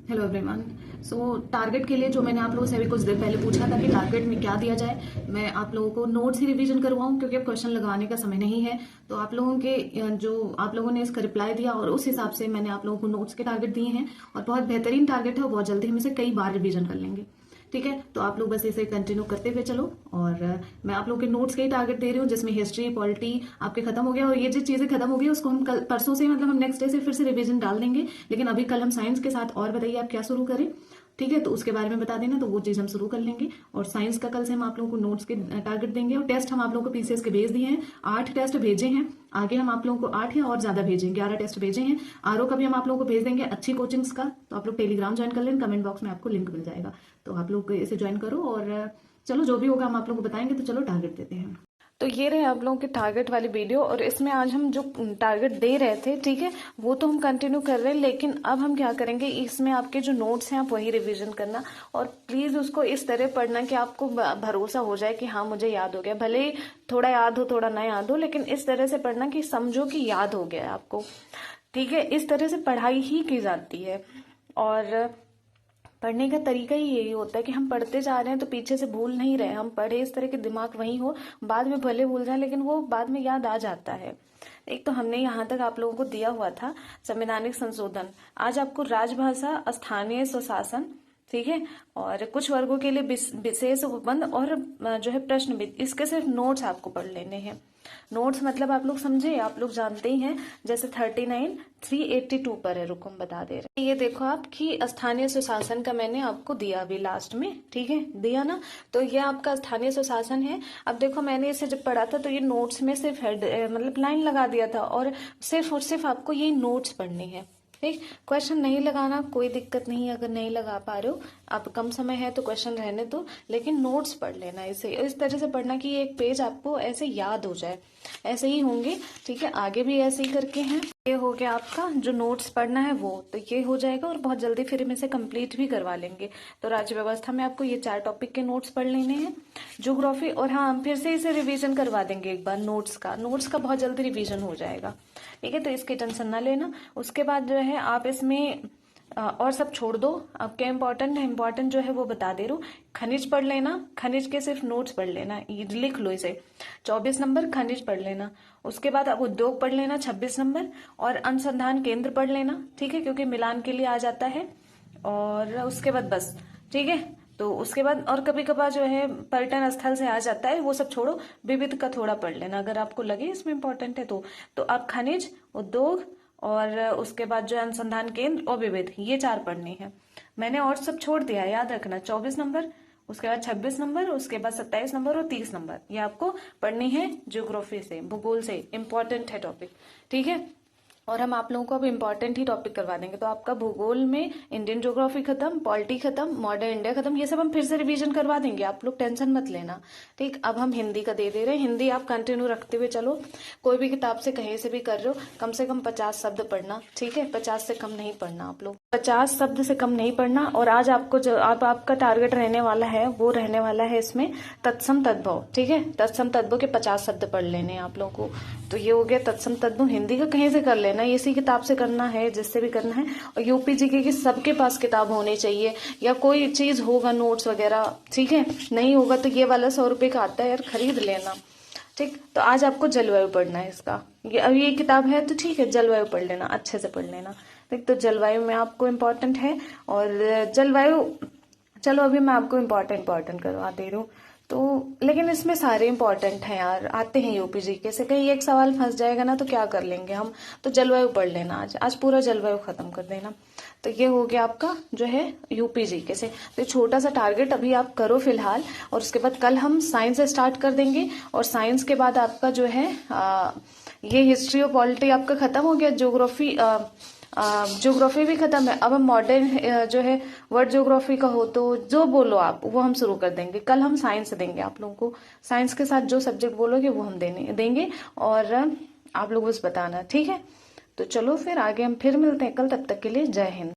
Hello everyone. सो target के लिए जो मैंने आप लोगों से अभी कुछ देर पहले पूछा था कि टारगेट में क्या दिया जाए, मैं आप लोगों को नोट्स ही रिवीजन करवाऊं क्योंकि अब क्वेश्चन लगाने का समय नहीं है। तो आप लोगों के जो आप लोगों ने इसका रिप्लाई दिया और उस हिसाब से मैंने आप लोगों को नोट्स के टारगेट दिए हैं और बहुत बेहतरीन टारगेट है और बहुत जल्दी हम इसे कई बार रिवीजन कर लेंगे। ठीक है, तो आप लोग बस इसे कंटिन्यू करते हुए चलो। और मैं आप लोग के नोट्स के ही टारगेट दे रही हूँ जिसमें हिस्ट्री पॉलिटी आपके खत्म हो गया और ये जो चीजें खत्म हो गई उसको हम कल परसों से मतलब हम नेक्स्ट डे से फिर से रिवीजन डाल देंगे। लेकिन अभी कल हम साइंस के साथ और बताइए आप क्या शुरू करें। ठीक है, तो उसके बारे में बता देना, तो वो चीज हम शुरू कर लेंगे। और साइंस का कल से हम आप लोगों को नोट्स के टारगेट देंगे और टेस्ट हम आप लोगों को पीसीएस के भेज दिए हैं। 8 टेस्ट भेजे हैं, आगे हम आप लोगों को 8 या और ज्यादा भेजेंगे, 11 टेस्ट भेजे हैं। आरओ का भी हम आप लोगों को भेज देंगे अच्छी कोचिंग्स का। तो आप लोग टेलीग्राम ज्वाइन कर लें, कमेंट बॉक्स में आपको लिंक मिल जाएगा, तो आप लोग इसे ज्वाइन करो। और चलो जो भी होगा हम आप लोगों को बताएंगे। तो चलो टारगेट देते हैं। तो ये रहे आप लोगों के टारगेट वाली वीडियो और इसमें आज हम जो टारगेट दे रहे थे, ठीक है, वो तो हम कंटिन्यू कर रहे हैं। लेकिन अब हम क्या करेंगे, इसमें आपके जो नोट्स हैं आप वही रिवीजन करना और प्लीज उसको इस तरह पढ़ना कि आपको भरोसा हो जाए कि हाँ मुझे याद हो गया। भले ही थोड़ा याद हो थोड़ा ना याद हो, लेकिन इस तरह से पढ़ना कि समझो कि याद हो गया है आपको। ठीक है, इस तरह से पढ़ाई ही की जाती है। और पढ़ने का तरीका ही यही होता है कि हम पढ़ते जा रहे हैं तो पीछे से भूल नहीं रहे, हम पढ़े इस तरह के दिमाग वही हो, बाद में भले भूल जाए लेकिन वो बाद में याद आ जाता है। एक तो हमने यहाँ तक आप लोगों को दिया हुआ था संवैधानिक संशोधन, आज आपको राजभाषा स्थानीय स्वशासन, ठीक है, और कुछ वर्गों के लिए विशेष उपबंध और जो है प्रश्न भी, इसके सिर्फ नोट्स आपको पढ़ लेने हैं। नोट्स मतलब आप लोग समझे, आप लोग जानते ही हैं, जैसे 39 382 पर है, रुको हम बता दे रहे हैं। ये देखो आप कि स्थानीय स्वशासन का मैंने आपको दिया अभी लास्ट में, ठीक है, दिया ना। तो ये आपका स्थानीय स्वशासन है। अब देखो मैंने इसे जब पढ़ा था तो ये नोट्स में सिर्फ हेड मतलब लाइन लगा दिया था और सिर्फ आपको ये नोट्स पढ़ने हैं। ठीक, क्वेश्चन नहीं लगाना कोई दिक्कत नहीं, अगर नहीं लगा पा रहे हो आप, कम समय है तो क्वेश्चन रहने दो, लेकिन नोट्स पढ़ लेना। इसे इस तरह से पढ़ना कि एक पेज आपको ऐसे याद हो जाए, ऐसे ही होंगे। ठीक है, आगे भी ऐसे ही करके हैं। ये हो गया आपका जो नोट्स पढ़ना है वो, तो ये हो जाएगा और बहुत जल्दी फिर हम इसे कंप्लीट भी करवा लेंगे। तो राज्य व्यवस्था में आपको ये 4 टॉपिक के नोट्स पढ़ लेने हैं, ज्योग्राफी, और हाँ हम फिर से इसे रिवीजन करवा देंगे एक बार। नोट्स का बहुत जल्दी रिवीजन हो जाएगा। ठीक है, तो इसकी टेंशन ना लेना। उसके बाद जो है आप इसमें और सब छोड़ दो, अब क्या इम्पोर्टेंट है, इम्पोर्टेंट जो है वो बता दे रहा हूँ। खनिज पढ़ लेना, खनिज के सिर्फ नोट्स पढ़ लेना, ये लिख लो इसे, 24 नंबर खनिज पढ़ लेना। उसके बाद अब उद्योग पढ़ लेना 26 नंबर, और अनुसंधान केंद्र पढ़ लेना, ठीक है, क्योंकि मिलान के लिए आ जाता है। और उसके बाद बस, ठीक है, तो उसके बाद और कभी कभार जो है पर्यटन स्थल से आ जाता है, वो सब छोड़ो, विविध का थोड़ा पढ़ लेना अगर आपको लगे इसमें इम्पोर्टेंट है तो आप खनिज, उद्योग और उसके बाद जो है अनुसंधान केंद्र और विविध, ये 4 पढ़ने हैं। मैंने और सब छोड़ दिया, याद रखना, 24 नंबर, उसके बाद 26 नंबर, उसके बाद 27 नंबर और 30 नंबर, ये आपको पढ़नी है ज्योग्राफी से, भूगोल से, इंपॉर्टेंट है टॉपिक। ठीक है, और हम आप लोगों को अब इम्पोर्टेंट ही टॉपिक करवा देंगे। तो आपका भूगोल में इंडियन ज्योग्राफी खत्म, पॉलिटी खत्म, मॉडर्न इंडिया खत्म, ये सब हम फिर से रिवीजन करवा देंगे, आप लोग टेंशन मत लेना। ठीक, अब हम हिंदी का दे रहे हैं, हिंदी आप कंटिन्यू रखते हुए चलो। कोई भी किताब से कहीं से भी कर रहे हो, कम से कम 50 शब्द पढ़ना, ठीक है, 50 से कम नहीं पढ़ना आप लोग, 50 शब्द से कम नहीं पढ़ना। और आज आपको जो आपका टारगेट रहने वाला है वो रहने वाला है इसमें तत्सम तद्भव, ठीक है, तत्सम तद्भव के 50 शब्द पढ़ लेने हैं आप लोगों को। तो ये हो गया तत्सम तद्भव, हिंदी का कहीं से कर लेना, इसी किताब से करना है, जिससे भी करना है। और यूपीजीके की सबके पास किताब होनी चाहिए, या कोई चीज होगा नोट्स वगैरह, ठीक है, नहीं होगा तो ये वाला 100 रुपए का आता है यार, खरीद लेना। ठीक, तो आज आपको जलवायु पढ़ना है इसका, ये किताब है तो ठीक है, जलवायु पढ़ लेना, अच्छे से पढ़ लेना। ठीक, तो जलवायु में आपको इम्पोर्टेंट है, और जलवायु, चलो अभी मैं आपको इम्पोर्टेंट करवा दे रही हूँ। तो लेकिन इसमें सारे इंपॉर्टेंट हैं यार, आते हैं यूपीजीके से, कहीं एक सवाल फंस जाएगा ना तो क्या कर लेंगे हम। तो जलवायु पढ़ लेना, आज पूरा जलवायु खत्म कर देना। तो ये हो गया आपका जो है यूपीजीके से। तो छोटा सा टारगेट अभी आप करो फिलहाल, और उसके बाद कल हम साइंस से स्टार्ट कर देंगे। और साइंस के बाद आपका जो है ये हिस्ट्री और पॉलिटी आपका खत्म हो गया, ज्योग्राफी भी खत्म है। अब हम मॉडर्न जो है वर्ल्ड ज्योग्राफी का हो तो जो बोलो आप वो हम शुरू कर देंगे। कल हम साइंस देंगे आप लोगों को, साइंस के साथ जो सब्जेक्ट बोलोगे वो हम देंगे, और आप लोग बस बताना, ठीक है। तो चलो फिर आगे हम फिर मिलते हैं कल, तब तक के लिए जय हिंद।